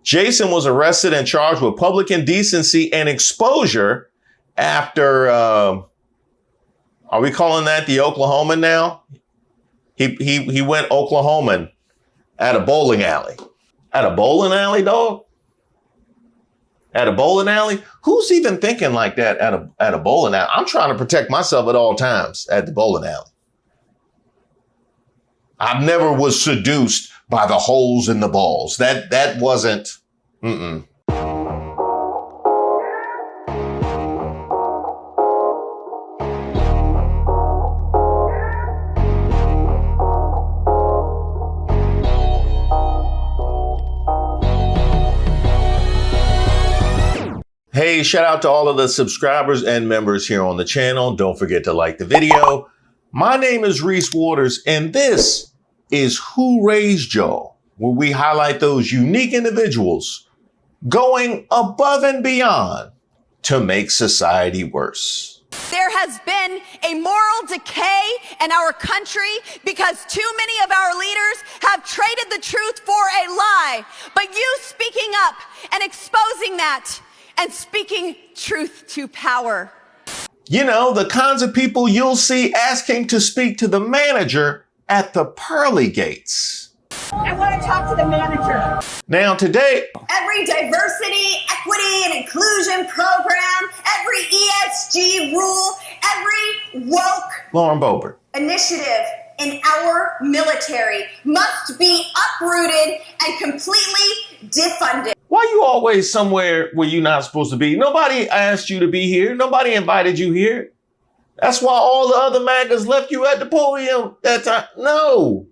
Jason was arrested and charged with public indecency and exposure after, are we calling that the Oklahoman now? He went Oklahoman at a bowling alley. At a bowling alley, dog? At a bowling alley? Who's even thinking like that at a bowling alley? I'm trying to protect myself at all times at the bowling alley. I never was seduced by the holes in the balls. That wasn't, Hey, shout out to all of the subscribers and members here on the channel. Don't forget to like the video. My name is Reese Waters, and this is Who Raised Y'all, where we highlight those unique individuals going above and beyond to make society worse. There has been a moral decay in our country because too many of our leaders have traded the truth for a lie. But you speaking up and exposing that and speaking truth to power. You know, the kinds of people you'll see asking to speak to the manager at the pearly gates. I want to talk to the manager. Now today, Every diversity, equity, and inclusion program, every ESG rule, every woke Lauren Boebert. initiative in our military must be uprooted and completely defunded. Why you always somewhere where you're not supposed to be? Nobody asked you to be here. Nobody invited you here. That's why all the other MAGAs left you at the podium that time. No.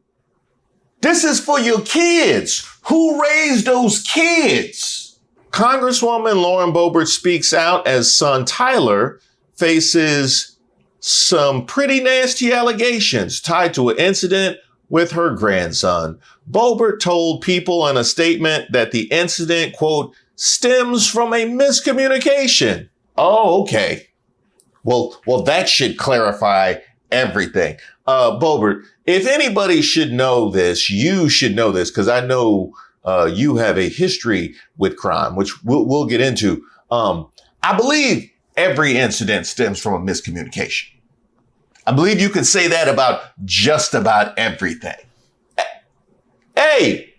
This is for your kids. Who raised those kids? Congresswoman Lauren Boebert speaks out as son Tyler faces some pretty nasty allegations tied to an incident with her grandson. Boebert told people in a statement that the incident, quote, stems from a miscommunication. Oh, okay. Well, that should clarify everything. Boebert, if anybody should know this, you should know this, because I know you have a history with crime, which we'll get into. I believe every incident stems from a miscommunication. I believe you can say that about just about everything. Hey,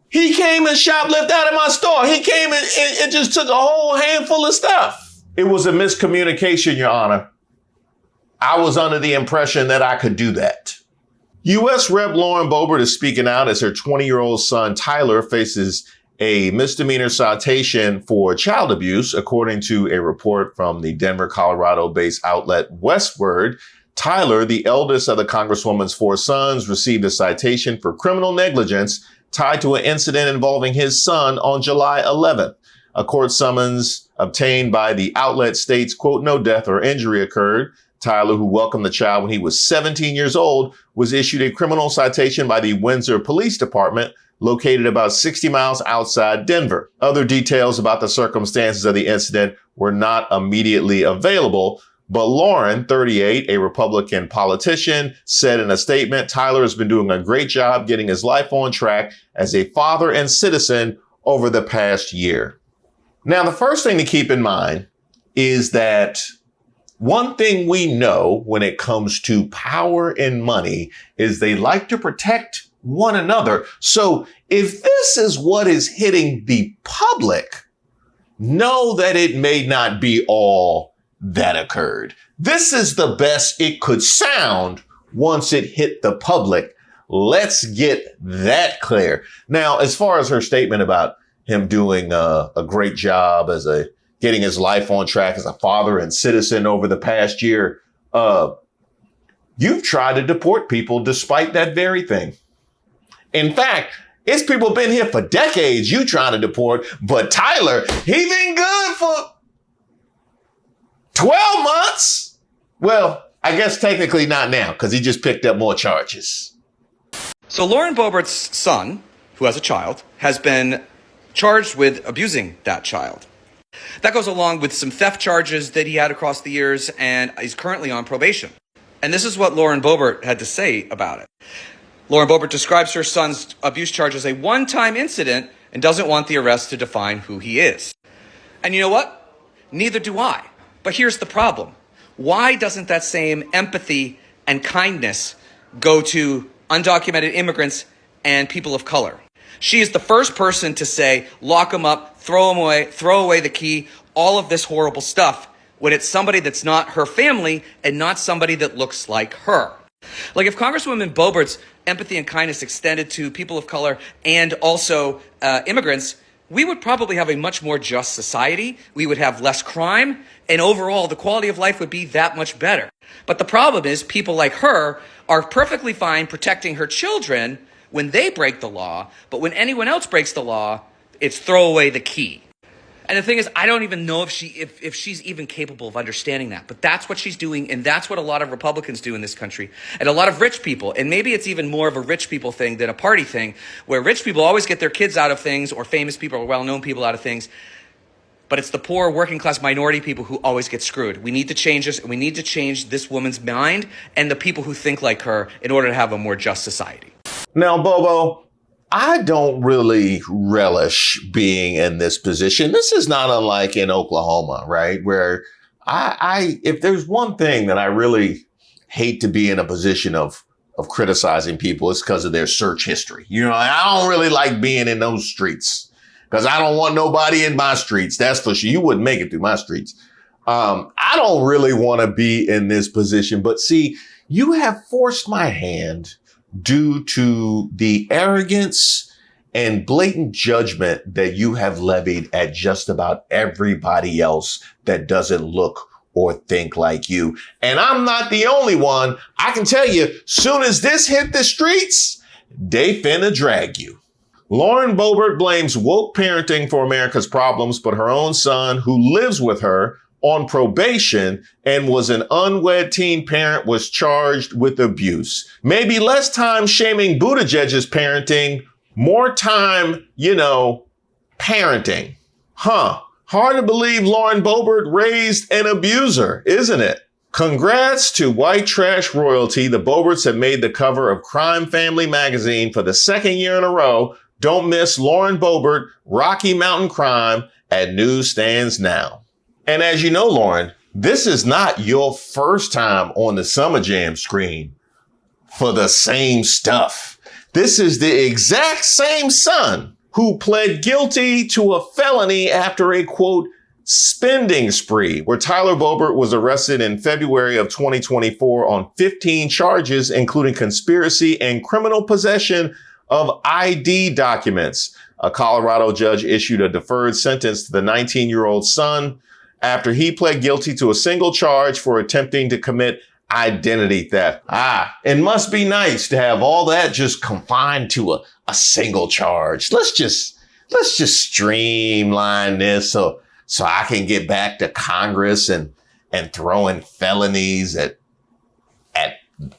he came and shoplifted out of my store. He came and just took a whole handful of stuff. It was a miscommunication, Your Honor. I was under the impression that I could do that. U.S. Rep. Lauren Boebert is speaking out as her 20-year-old son, Tyler, faces a misdemeanor citation for child abuse, according to a report from the Denver, Colorado-based outlet Westword. Tyler, the eldest of the Congresswoman's 4 sons, received a citation for criminal negligence tied to an incident involving his son on July 11th. A court summons obtained by the outlet states, quote, no death or injury occurred. Tyler, who welcomed the child when he was 17 years old, was issued a criminal citation by the Windsor Police Department, located about 60 miles outside Denver. Other details about the circumstances of the incident were not immediately available. But Lauren, 38, a Republican politician, said in a statement, Tyler has been doing a great job getting his life on track as a father and citizen over the past year. Now, the first thing to keep in mind is that one thing we know when it comes to power and money is they like to protect one another. So if this is what is hitting the public, know that it may not be all that occurred. This is the best it could sound once it hit the public. Let's get that clear. Now, as far as her statement about him doing a great job as getting his life on track as a father and citizen over the past year, you've tried to deport people despite that very thing. In fact, it's people been here for decades you trying to deport, but Tyler, he been good for 12 months? Well, I guess technically not now, because he just picked up more charges. So Lauren Boebert's son, who has a child, has been charged with abusing that child. That goes along with some theft charges that he had across the years, and he's currently on probation. And this is what Lauren Boebert had to say about it. Lauren Boebert describes her son's abuse charge as a one-time incident and doesn't want the arrest to define who he is. And you know what? Neither do I. But here's the problem. Why doesn't that same empathy and kindness go to undocumented immigrants and people of color? She is the first person to say, lock them up, throw away the key, all of this horrible stuff, when it's somebody that's not her family and not somebody that looks like her. Like if Congresswoman Boebert's empathy and kindness extended to people of color and also immigrants, we would probably have a much more just society. We would have less crime, and overall the quality of life would be that much better. But the problem is people like her are perfectly fine protecting her children when they break the law, but when anyone else breaks the law, it's throw away the key. And the thing is, I don't even know if she's even capable of understanding that. But that's what she's doing, and that's what a lot of Republicans do in this country, and a lot of rich people. And maybe it's even more of a rich people thing than a party thing, where rich people always get their kids out of things, or famous people or well-known people out of things. But it's the poor, working-class minority people who always get screwed. We need to change this, and we need to change this woman's mind and the people who think like her in order to have a more just society. Now, Bobo, I don't really relish being in this position. This is not unlike in Oklahoma, right? Where if there's one thing that I really hate to be in a position of criticizing people, it's because of their search history. You know, I don't really like being in those streets because I don't want nobody in my streets. That's for sure. You wouldn't make it through my streets. I don't really want to be in this position, but see, you have forced my hand due to the arrogance and blatant judgment that you have levied at just about everybody else that doesn't look or think like you. And I'm not the only one. I can tell you, soon as this hit the streets, they finna drag you. Lauren Boebert blames woke parenting for America's problems, but her own son, who lives with her on probation and was an unwed teen parent, was charged with abuse. Maybe less time shaming Buttigieg's parenting, more time, parenting. Hard to believe Lauren Boebert raised an abuser, isn't it? Congrats to white trash royalty. The Boeberts have made the cover of Crime Family magazine for the second year in a row. Don't miss Lauren Boebert, Rocky Mountain Crime at newsstands now. And as you know, Lauren, this is not your first time on the Summer Jam screen for the same stuff. This is the exact same son who pled guilty to a felony after a, quote, spending spree, where Tyler Boebert was arrested in February of 2024 on 15 charges, including conspiracy and criminal possession of ID documents. A Colorado judge issued a deferred sentence to the 19-year-old son after he pled guilty to a single charge for attempting to commit identity theft. It must be nice to have all that just confined to a single charge. Let's just streamline this so I can get back to Congress and throwing felonies at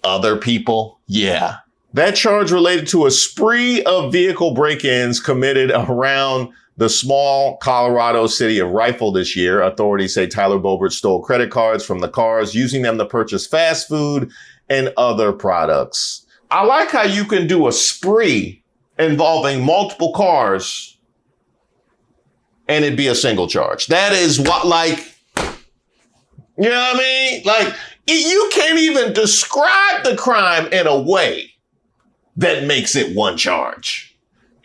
other people. Yeah. That charge related to a spree of vehicle break-ins committed around the small Colorado city of Rifle this year. Authorities say Tyler Boebert stole credit cards from the cars, using them to purchase fast food and other products. I like how you can do a spree involving multiple cars and it'd be a single charge. That is what, you know what I mean? You can't even describe the crime in a way that makes it one charge.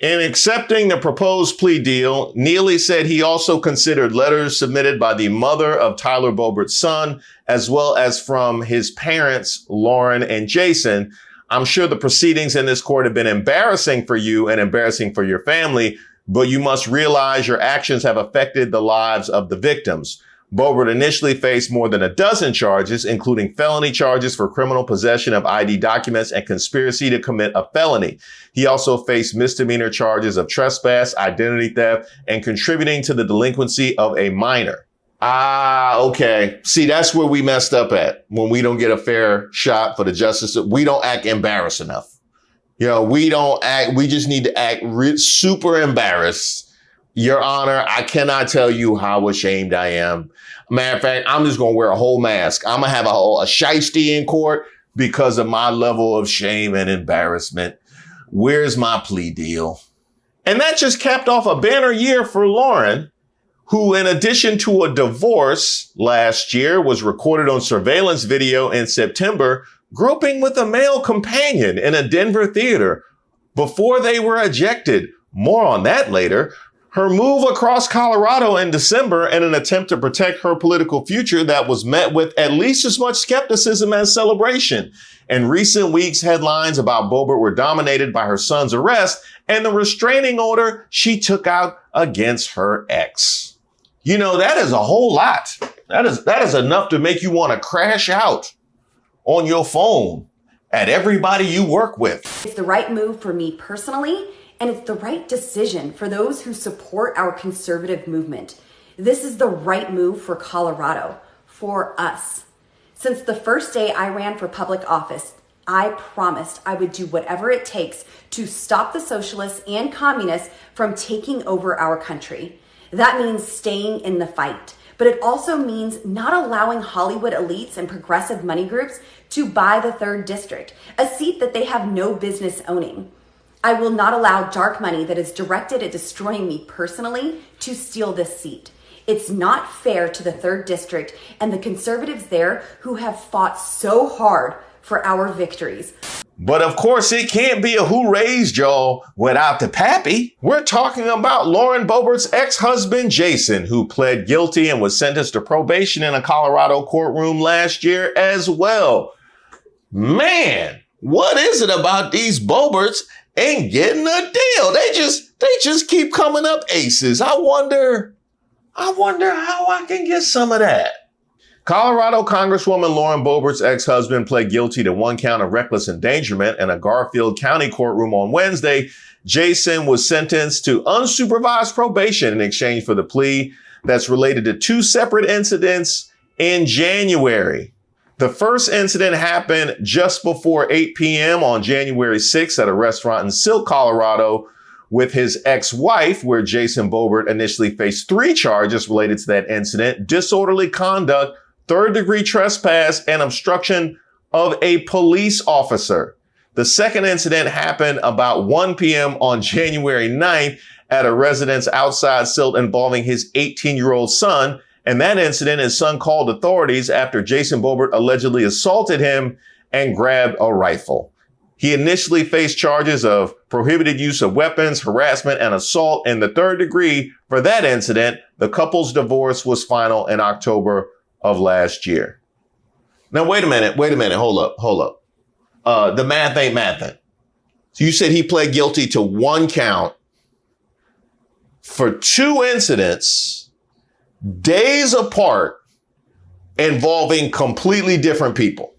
In accepting the proposed plea deal, Neely said he also considered letters submitted by the mother of Tyler Boebert's son, as well as from his parents, Lauren and Jason. I'm sure the proceedings in this court have been embarrassing for you and embarrassing for your family, but you must realize your actions have affected the lives of the victims. Boebert initially faced more than a dozen charges, including felony charges for criminal possession of ID documents and conspiracy to commit a felony. He also faced misdemeanor charges of trespass, identity theft, and contributing to the delinquency of a minor. Okay. See, that's where we messed up at when we don't get a fair shot for the justice. We don't act embarrassed enough. We just need to act super embarrassed. Your Honor, I cannot tell you how ashamed I am. Matter of fact, I'm just going to wear a whole mask. I'm going to have a shiesty in court because of my level of shame and embarrassment. Where's my plea deal? And that just capped off a banner year for Lauren, who, in addition to a divorce last year, was recorded on surveillance video in September, groping with a male companion in a Denver theater before they were ejected. More on that later. Her move across Colorado in December in an attempt to protect her political future that was met with at least as much skepticism as celebration. In recent weeks, headlines about Boebert were dominated by her son's arrest and the restraining order she took out against her ex. You know, that is a whole lot. That is enough to make you want to crash out on your phone at everybody you work with. It's the right move for me personally, and it's the right decision for those who support our conservative movement. This is the right move for Colorado, for us. Since the first day I ran for public office, I promised I would do whatever it takes to stop the socialists and communists from taking over our country. That means staying in the fight, but it also means not allowing Hollywood elites and progressive money groups to buy the 3rd District, a seat that they have no business owning. I will not allow dark money that is directed at destroying me personally to steal this seat. It's not fair to the 3rd District and the conservatives there who have fought so hard for our victories. But of course, it can't be a who raised y'all without the pappy. We're talking about Lauren Boebert's ex-husband, Jason, who pled guilty and was sentenced to probation in a Colorado courtroom last year as well. Man, what is it about these Boeberts ain't getting a deal? They just keep coming up aces. I wonder how I can get some of that. Colorado Congresswoman Lauren Boebert's ex-husband pled guilty to 1 count of reckless endangerment in a Garfield County courtroom on Wednesday. Jason was sentenced to unsupervised probation in exchange for the plea that's related to 2 separate incidents in January. The first incident happened just before 8 p.m. on January 6th at a restaurant in Silk, Colorado, with his ex-wife, where Jason Boebert initially faced 3 charges related to that incident: disorderly conduct, 3rd-degree trespass, and obstruction of a police officer. The second incident happened about 1 p.m. on January 9th at a residence outside Silt involving his 18-year-old son. And that incident, his son called authorities after Jason Boebert allegedly assaulted him and grabbed a rifle. He initially faced charges of prohibited use of weapons, harassment, and assault in the 3rd degree for that incident. The couple's divorce was final in October of last year. Now, wait a minute. Hold up. The math ain't mathin'. So you said he pled guilty to 1 count for 2 incidents, days apart, involving completely different people.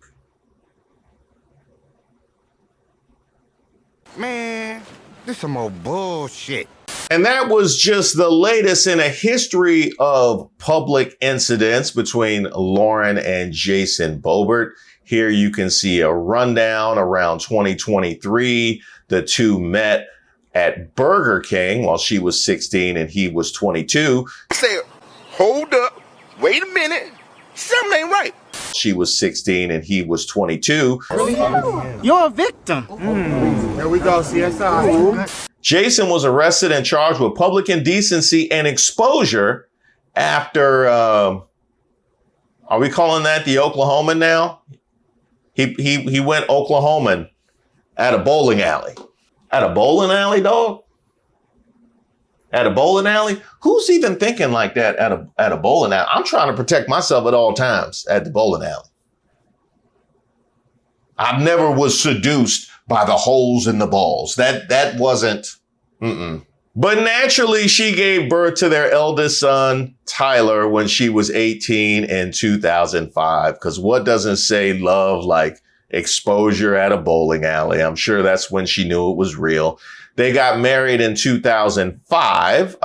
Man, this some old bullshit. And that was just the latest in a history of public incidents between Lauren and Jason Boebert. Here you can see a rundown around 2023. The two met at Burger King while she was 16 and he was 22. I said, hold up, wait a minute, something ain't right. She was 16 and he was 22. You're a victim. Here we go, CSI. Jason was arrested and charged with public indecency and exposure after, are we calling that the Oklahoman now? He went Oklahoman at a bowling alley. At a bowling alley, dog? At a bowling alley? Who's even thinking like that at a bowling alley? I'm trying to protect myself at all times at the bowling alley. I never was seduced by the holes in the balls. That wasn't, But naturally, she gave birth to their eldest son, Tyler, when she was 18 in 2005. Because what doesn't say love like exposure at a bowling alley? I'm sure that's when she knew it was real. They got married in 2005.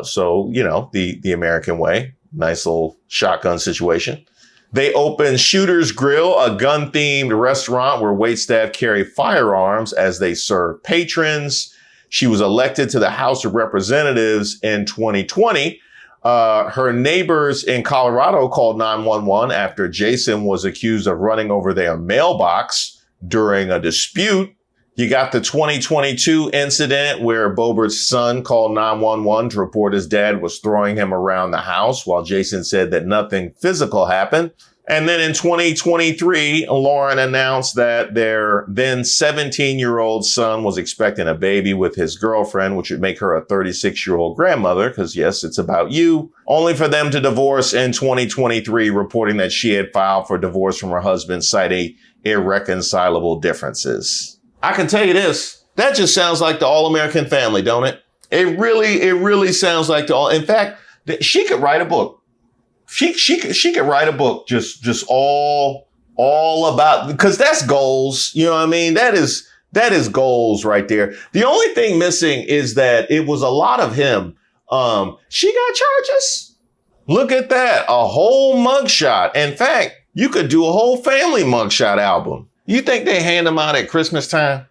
So, you know, the American way. Nice little shotgun situation. They opened Shooter's Grill, a gun-themed restaurant where waitstaff carry firearms as they serve patrons. She was elected to the House of Representatives in 2020. Her neighbors in Colorado called 911 after Jason was accused of running over their mailbox during a dispute. You got the 2022 incident where Boebert's son called 911 to report his dad was throwing him around the house while Jason said that nothing physical happened. And then in 2023, Lauren announced that their then 17-year-old son was expecting a baby with his girlfriend, which would make her a 36-year-old grandmother, because yes, it's about you, only for them to divorce in 2023, reporting that she had filed for divorce from her husband, citing irreconcilable differences. I can tell you this, that just sounds like the All-American Family, don't it? It really sounds like in fact, she could write a book. She could write a book just all about, because that's goals. You know what I mean? That is goals right there. The only thing missing is that it was a lot of him. She got charges. Look at that. A whole mugshot. In fact, you could do a whole family mugshot album. You think they hand them out at Christmas time?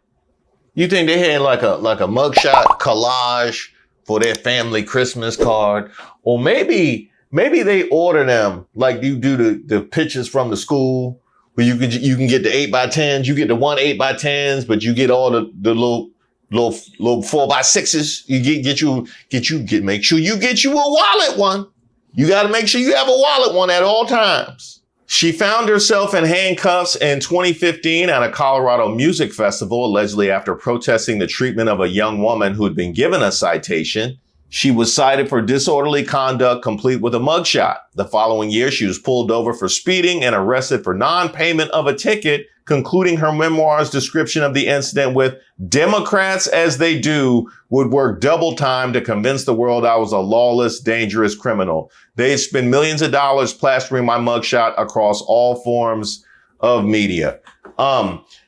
You think they had like a mugshot collage for their family Christmas card? Or maybe they order them like you do the pictures from the school where you can get the 8x10s. You get the 8x10s, but you get all the little 4x6s. Make sure you get you a wallet one. You got to make sure you have a wallet one at all times. She found herself in handcuffs in 2015 at a Colorado music festival, allegedly after protesting the treatment of a young woman who had been given a citation. She was cited for disorderly conduct, complete with a mugshot. The following year, she was pulled over for speeding and arrested for non-payment of a ticket, concluding her memoir's description of the incident with, "Democrats, as they do, would work double time to convince the world I was a lawless, dangerous criminal. They spend millions of dollars plastering my mugshot across all forms of media."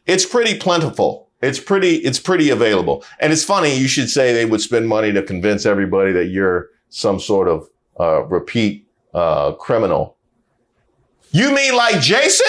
It's pretty plentiful. It's pretty available. And it's funny, you should say they would spend money to convince everybody that you're some sort of repeat criminal. You mean like Jason?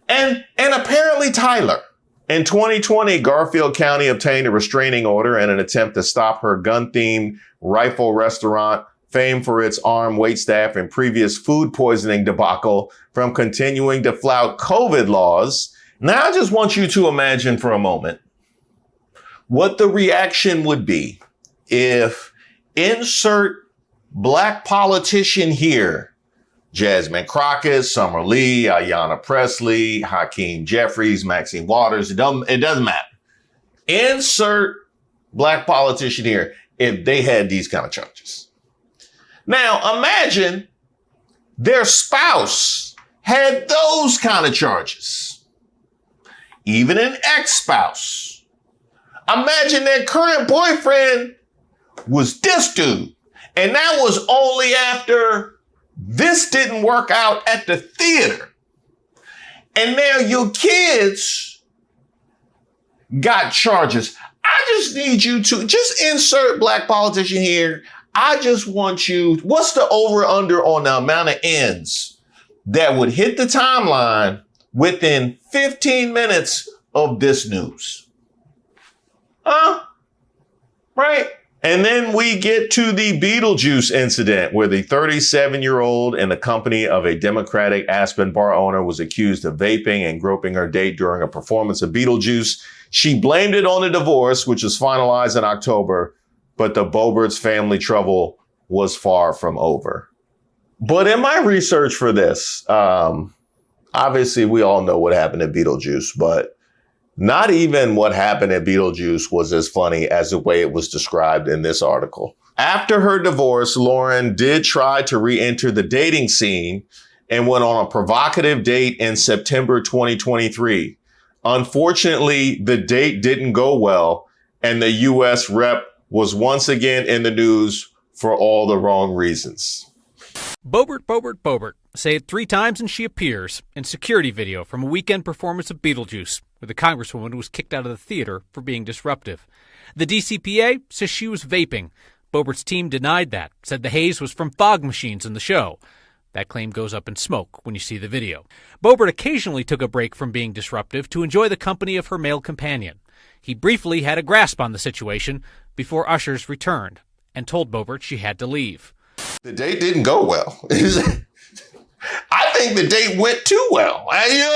And apparently Tyler. In 2020, Garfield County obtained a restraining order in an attempt to stop her gun-themed rifle restaurant, famed for its armed waitstaff and previous food poisoning debacle, from continuing to flout COVID laws. Now, I just want you to imagine for a moment what the reaction would be if insert black politician here, Jasmine Crockett, Summer Lee, Ayanna Pressley, Hakeem Jeffries, Maxine Waters, it doesn't matter. Insert black politician here if they had these kind of charges. Now, imagine their spouse had those kind of charges. Even an ex-spouse. Imagine their current boyfriend was this dude. And that was only after this didn't work out at the theater. And now your kids got charges. I just need you to just insert black politician here. I just want you, what's the over under on the amount of ends that would hit the timeline within 15 minutes of this news? Right? And then we get to the Beetlejuice incident where the 37-year-old in the company of a Democratic Aspen bar owner was accused of vaping and groping her date during a performance of Beetlejuice. She blamed it on the divorce, which was finalized in October, but the Boebert's family trouble was far from over. But in my research for this, obviously, we all know what happened at Beetlejuice, but not even what happened at Beetlejuice was as funny as the way it was described in this article. After her divorce, Lauren did try to re-enter the dating scene and went on a provocative date in September 2023. Unfortunately, the date didn't go well, and the U.S. rep was once again in the news for all the wrong reasons. Boebert. Say it 3 times and she appears in security video from a weekend performance of Beetlejuice, where the Congresswoman was kicked out of the theater for being disruptive. The DCPA says she was vaping. Boebert's team denied that, said the haze was from fog machines in the show. That claim goes up in smoke when you see the video. Boebert occasionally took a break from being disruptive to enjoy the company of her male companion. He briefly had a grasp on the situation before ushers returned and told Boebert she had to leave. The date didn't go well. I think the date went too well. What do you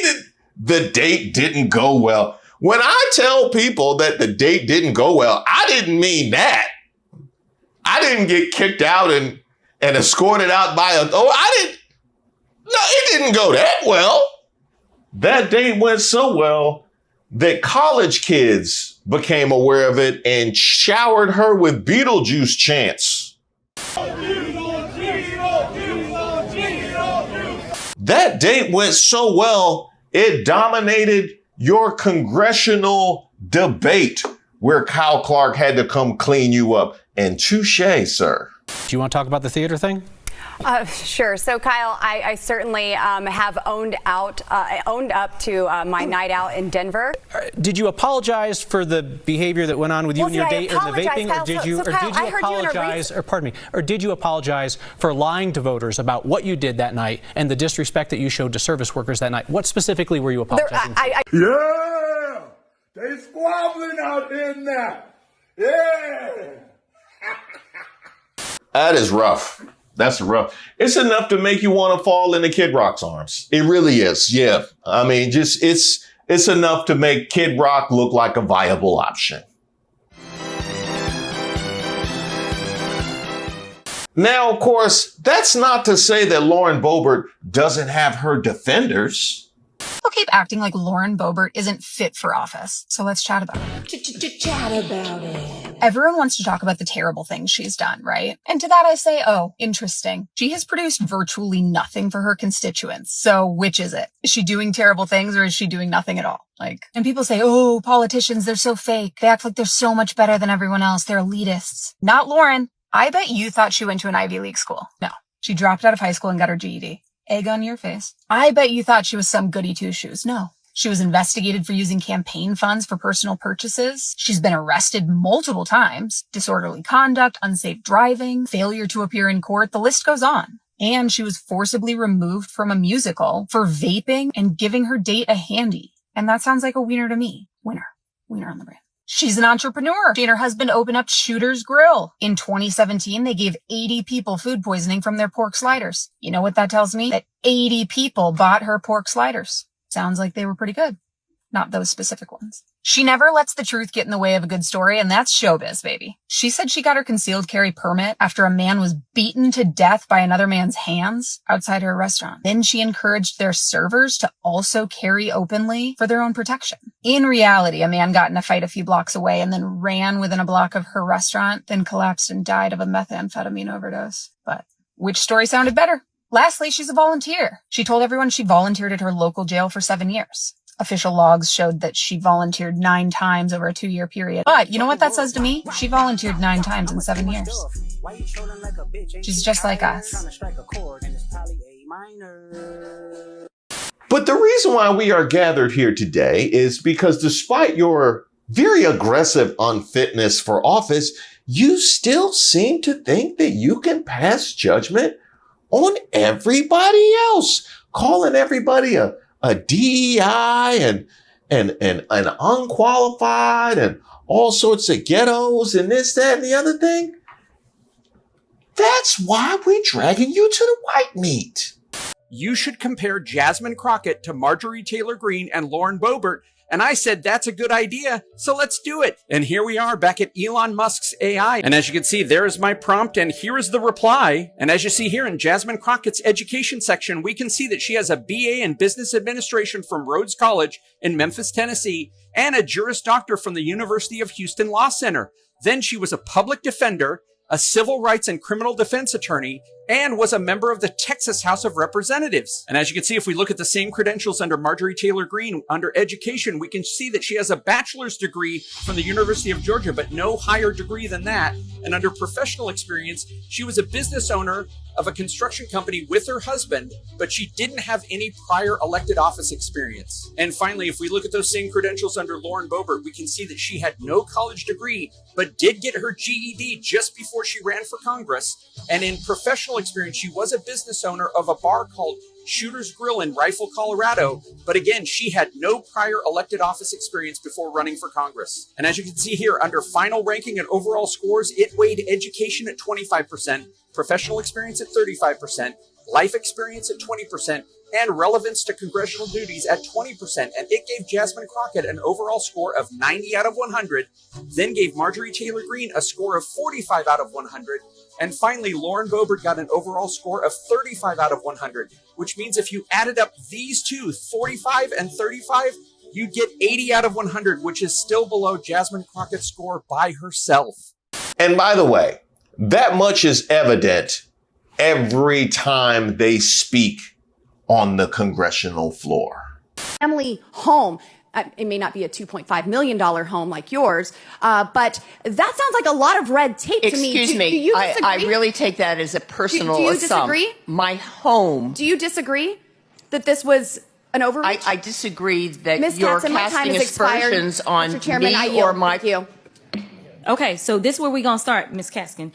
mean? the date didn't go well. When I tell people that the date didn't go well, I didn't mean that. I didn't get kicked out and escorted out by it didn't go that well. That date went so well that college kids became aware of it and showered her with Beetlejuice chants. That date went so well, it dominated your congressional debate where Kyle Clark had to come clean you up. And touche, sir. Do you want to talk about the theater thing? Sure. So, Kyle, I certainly have owned up to my night out in Denver. Did you apologize for the behavior that went on with you and your date, or the vaping, Kyle, or did you apologize for lying to voters about what you did that night and the disrespect that you showed to service workers that night? What specifically were you apologizing for? Yeah! They squabbling out there now. Yeah! That is rough. That's rough. It's enough to make you want to fall into Kid Rock's arms. It really is. Yeah. I mean, just it's enough to make Kid Rock look like a viable option. Now, of course, that's not to say that Lauren Boebert doesn't have her defenders. People keep acting like Lauren Boebert isn't fit for office. So let's chat about it. Chat about it. Everyone wants to talk about the terrible things she's done, right? And to that I say, oh, interesting. She has produced virtually nothing for her constituents. So which is it? Is she doing terrible things or is she doing nothing at all? And people say, oh, politicians, they're so fake. They act like they're so much better than everyone else. They're elitists. Not Lauren. I bet you thought she went to an Ivy League school. No, she dropped out of high school and got her GED. Egg on your face. I bet you thought she was some goody two-shoes. No. She was investigated for using campaign funds for personal purchases. She's been arrested multiple times. Disorderly conduct, unsafe driving, failure to appear in court. The list goes on. And she was forcibly removed from a musical for vaping and giving her date a handy. And that sounds like a wiener to me. Winner. Wiener on the brand. She's an entrepreneur. She and her husband opened up Shooter's Grill. In 2017, they gave 80 people food poisoning from their pork sliders. You know what that tells me? That 80 people bought her pork sliders. Sounds like they were pretty good. Not those specific ones. She never lets the truth get in the way of a good story, and that's showbiz, baby. She said she got her concealed carry permit after a man was beaten to death by another man's hands outside her restaurant. Then she encouraged their servers to also carry openly for their own protection. In reality, a man got in a fight a few blocks away and then ran within a block of her restaurant, then collapsed and died of a methamphetamine overdose. But which story sounded better? Lastly, she's a volunteer. She told everyone she volunteered at her local jail for 7 years. Official logs showed that she volunteered 9 times over a 2-year period. But you know what that says to me? She volunteered 9 times in 7 years. She's just like us. But the reason why we are gathered here today is because despite your very aggressive unfitness for office, you still seem to think that you can pass judgment on everybody else, calling everybody a DEI and unqualified and all sorts of ghettos and this, that, and the other thing. That's why we're dragging you to the white meat. You should compare Jasmine Crockett to Marjorie Taylor Greene and Lauren Boebert. And I said, that's a good idea, so let's do it. And here we are back at Elon Musk's AI. And as you can see, there is my prompt, and here is the reply. And as you see here in Jasmine Crockett's education section, we can see that she has a BA in Business Administration from Rhodes College in Memphis, Tennessee, and a Juris Doctor from the University of Houston Law Center. Then she was a public defender, a civil rights and criminal defense attorney, and was a member of the Texas House of Representatives. And as you can see, if we look at the same credentials under Marjorie Taylor Greene, under education, we can see that she has a bachelor's degree from the University of Georgia, but no higher degree than that. And under professional experience, she was a business owner of a construction company with her husband, but she didn't have any prior elected office experience. And finally, if we look at those same credentials under Lauren Boebert, we can see that she had no college degree, but did get her GED just before she ran for Congress. And in professional experience, she was a business owner of a bar called Shooter's Grill in Rifle, Colorado. But again, she had no prior elected office experience before running for Congress. And as you can see here, under final ranking and overall scores, it weighed education at 25%, professional experience at 35%, life experience at 20%, and relevance to congressional duties at 20%, and it gave Jasmine Crockett an overall score of 90 out of 100, then gave Marjorie Taylor Greene a score of 45 out of 100, and finally, Lauren Boebert got an overall score of 35 out of 100, which means if you added up these two, 45 and 35, you'd get 80 out of 100, which is still below Jasmine Crockett's score by herself. And by the way, that much is evident every time they speak on the congressional floor. Family home. It may not be a $2.5 million home like yours, but that sounds like a lot of red tape to me. Excuse me. Do you disagree? I really take that as a personal Do you assumption. disagree? My home. Do you disagree that this was an overreach? I disagree that Ms. you're Katzen, my time casting has expired. aspersions on Mr. Chairman, I me yield. or my... Thank you. Okay, so this is where we're going to start, Ms. Kaskin.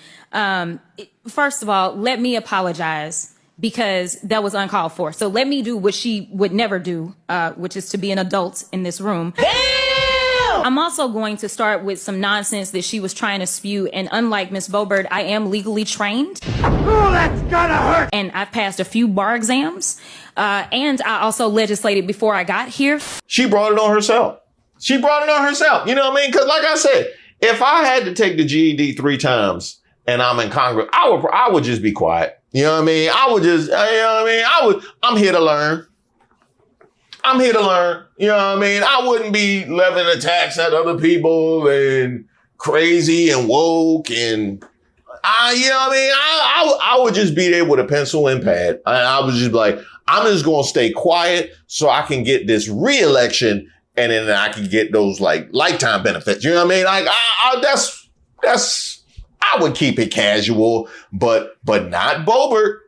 First of all, let me apologize because that was uncalled for. So let me do what she would never do, which is to be an adult in this room. Damn! I'm also going to start with some nonsense that she was trying to spew. And unlike Ms. Boebert, I am legally trained. Oh, that's gonna hurt! And I've passed a few bar exams. And I also legislated before I got here. She brought it on herself. You know what I mean? Because like I said, if I had to take the GED 3 times and I'm in Congress, I would just be quiet. You know what I mean? I'm here to learn. You know what I mean? I wouldn't be levying attacks at other people and crazy and woke and, you know what I mean? I would just be there with a pencil and pad. I was just like, I'm just going to stay quiet so I can get this re-election and then I can get those like lifetime benefits. You know what I mean? Like I would keep it casual, but not Boebert.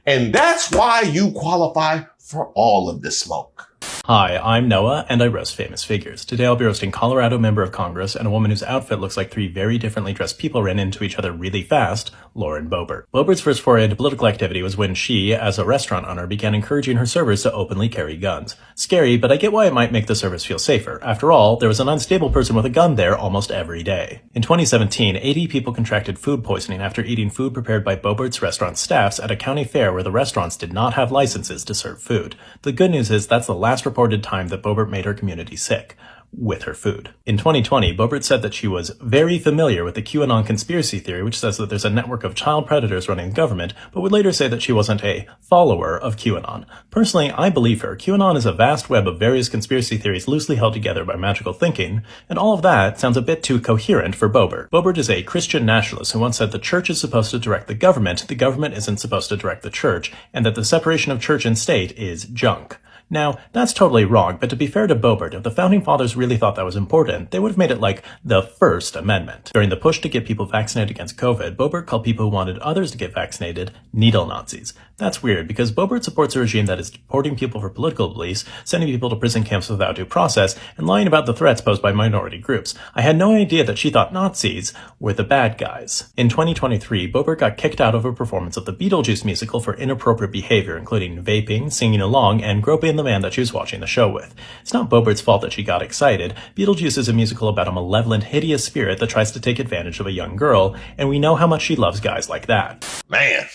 And that's why you qualify for all of the smoke. Hi, I'm Noah, and I roast famous figures. Today I'll be roasting Colorado member of Congress and a woman whose outfit looks like 3 very differently dressed people ran into each other really fast, Lauren Boebert. Boebert's first foray into political activity was when she, as a restaurant owner, began encouraging her servers to openly carry guns. Scary, but I get why it might make the servers feel safer. After all, there was an unstable person with a gun there almost every day. In 2017, 80 people contracted food poisoning after eating food prepared by Boebert's restaurant staffs at a county fair where the restaurants did not have licenses to serve food. The good news is that's the last reported time that Boebert made her community sick. With her food. In 2020, Boebert said that she was very familiar with the QAnon conspiracy theory, which says that there's a network of child predators running the government, but would later say that she wasn't a follower of QAnon. Personally, I believe her. QAnon is a vast web of various conspiracy theories loosely held together by magical thinking, and all of that sounds a bit too coherent for Boebert. Boebert is a Christian nationalist who once said the church is supposed to direct the government isn't supposed to direct the church, and that the separation of church and state is junk. Now, that's totally wrong, but to be fair to Boebert, if the Founding Fathers really thought that was important, they would have made it like the First Amendment. During the push to get people vaccinated against COVID, Boebert called people who wanted others to get vaccinated needle Nazis. That's weird, because Boebert supports a regime that is deporting people for political beliefs, sending people to prison camps without due process, and lying about the threats posed by minority groups. I had no idea that she thought Nazis were the bad guys. In 2023, Boebert got kicked out of a performance of the Beetlejuice musical for inappropriate behavior, including vaping, singing along, and groping the man that she was watching the show with. It's not Boebert's fault that she got excited. Beetlejuice is a musical about a malevolent, hideous spirit that tries to take advantage of a young girl, and we know how much she loves guys like that. Man,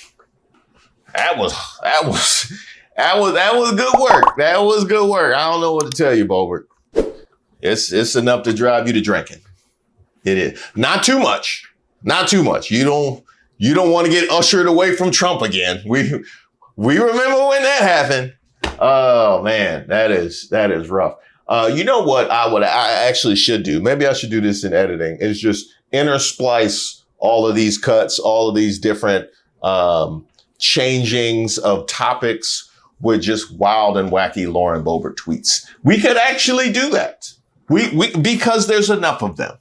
that was good work. That was good work. I don't know what to tell you, Boebert. It's enough to drive you to drinking. It is. Not too much. You don't want to get ushered away from Trump again. We remember when that happened. Oh man, that is rough. You know what I actually should do? Maybe I should do this in editing. Is just intersplice all of these cuts, all of these different changings of topics with just wild and wacky Lauren Boebert tweets. We could actually do that. We because there's enough of them.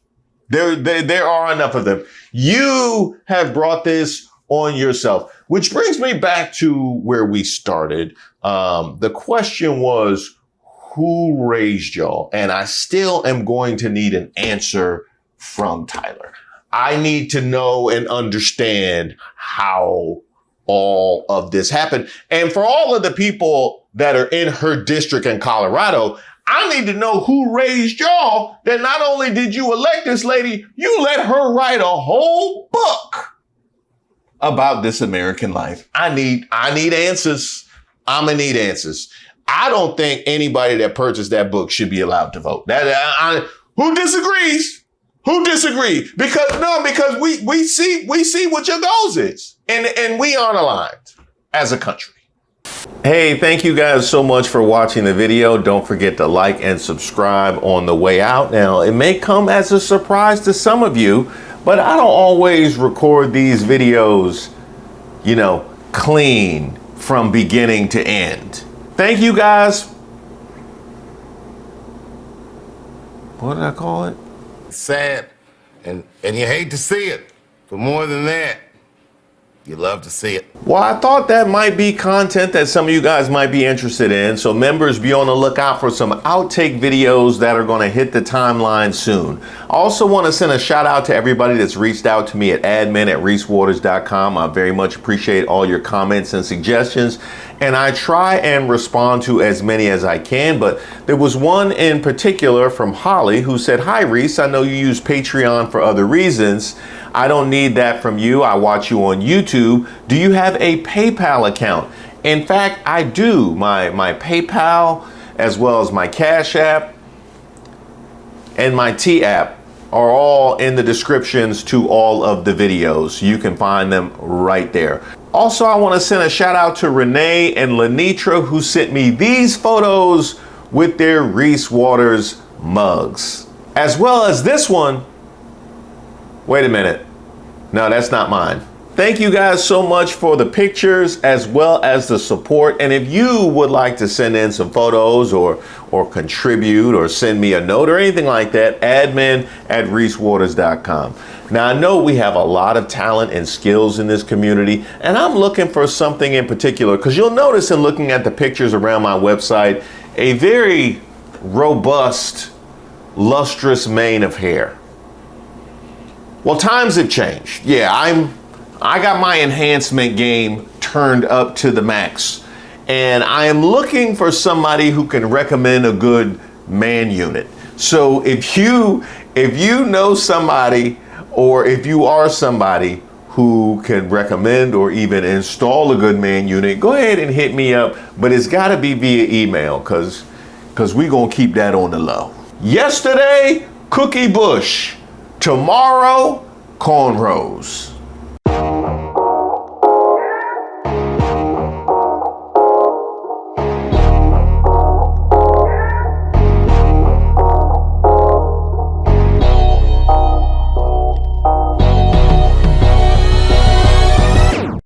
There are enough of them. You have brought this on yourself, which brings me back to where we started. The question was, who raised y'all? And I still am going to need an answer from Tyler. I need to know and understand how all of this happened. And for all of the people that are in her district in Colorado, I need to know who raised y'all that not only did you elect this lady, you let her write a whole book about this American life. I need answers. I'm gonna need answers. I don't think anybody that purchased that book should be allowed to vote. Who disagrees? Who disagrees? Because we see what your goals is, and we aren't aligned as a country. Hey, thank you guys so much for watching the video. Don't forget to like and subscribe on the way out. Now, it may come as a surprise to some of you, but I don't always record these videos, clean from beginning to end. Thank you guys. What did I call it? Sad, and you hate to see it, but more than that, you love to see it. Well, I thought that might be content that some of you guys might be interested in. So members, be on the lookout for some outtake videos that are going to hit the timeline soon. I also want to send a shout out to everybody that's reached out to me at admin@reesewaters.com. I very much appreciate all your comments and suggestions. And I try and respond to as many as I can. But there was one in particular from Holly who said, "Hi, Reese. I know you use Patreon for other reasons. I don't need that from you. I watch you on YouTube. Do you have a PayPal account?" In fact, I do. My PayPal, as well as my Cash App and my T app, are all in the descriptions to all of the videos. You can find them right there. Also, I want to send a shout out to Renee and Lenitra, who sent me these photos with their Reese Waters mugs, as well as this one. Wait a minute. No, that's not mine. Thank you guys so much for the pictures as well as the support. And if you would like to send in some photos or contribute or send me a note or anything like that, admin@reesewaters.com. Now, I know we have a lot of talent and skills in this community, and I'm looking for something in particular, because you'll notice in looking at the pictures around my website, a very robust, lustrous mane of hair. Well, times have changed. Yeah, I got my enhancement game turned up to the max, and I am looking for somebody who can recommend a good man unit. So if you know somebody, or if you are somebody who can recommend or even install a good man unit, go ahead and hit me up, but it's got to be via email, because we're going to keep that on the low. Yesterday, Cookie Bush. Tomorrow, cornrows.